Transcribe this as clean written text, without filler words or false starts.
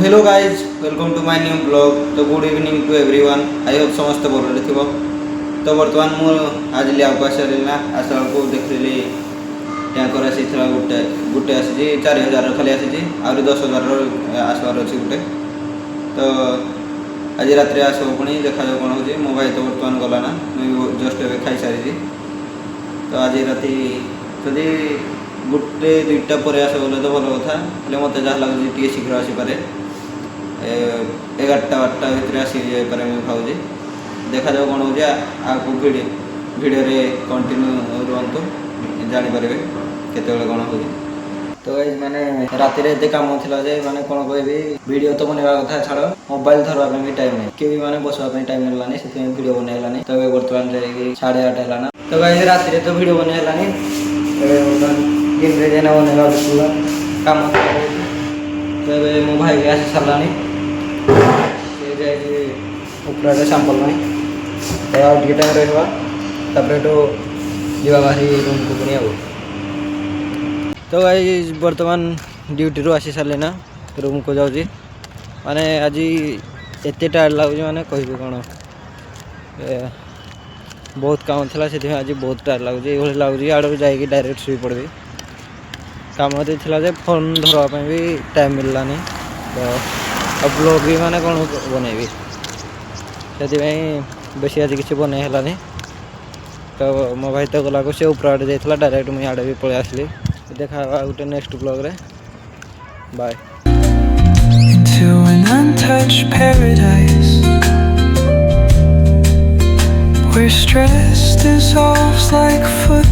Hello guys welcome to my new blog. तो good evening to everyone. I hope समस्त भल थी। तो बर्तमान मु आज लिया आसला आसला को देखली टैंकर आसी गोटे गोटे आसी 4000 खाली आसी आहरी 10,000 आसबार अच्छी गोटे। तो आज रात आसो पुणी देखा कौन हो। मो भाई तो बर्तमान गलाना मुझे जस्ट ए खाई सारी। तो आज राति जदि गोटे दुईटा पर आस बोले तो भल कथा हेल्ले मत जहाँ लगुच टे शीघ्र आसीपे 11-12 भितर आसी जापे मुझे भावी। देखा जाओ कौन हो आगे भिडियो कंटिन्यू रुहतु जापर केत कौन हो। तो माने राति एत कम था माने कौन कह वीडियो तो बनवा कथा छाड़ मोबाइल धरवाई भी टाइम नहीं कि मैंने बसवाई टाइम मिलानी से वीडियो बनैलानी। तो बर्तमान 8:30 है। तो भाई राति तो वीडियो बनैलानी दिन रे जेना बनवा पूरा काम। तो मो भाई भी आसी सारानी उपराटे सांपल नहीं आउ टे टाइम रहा तापर जा बाहरी रूम को पुणी आउ। तो भाई बर्तमान ड्यूटी रू आसी सारे ना रूम को जाऊँगी। माने आज एत टायर्ड लगुच माने कह कौन बहुत काम था से आज बहुत टायर्ड लगुच ये लगुच आड़ जाकि डायरेक्ट शुई पड़ी। काम था फोन धरवाई भी टाइम मिललानी। तो ब्लॉग भी माने कौन बनैबी से बेसी आज किसी बनई। तो मो भाई तो गला से ऊपर आड़े जाइए डायरेक्ट मुझे आड़े भी पलि आसली। देखा गोटे नेक्स्ट ब्लॉग रे bye. Into an untouched paradise where stress dissolves like foot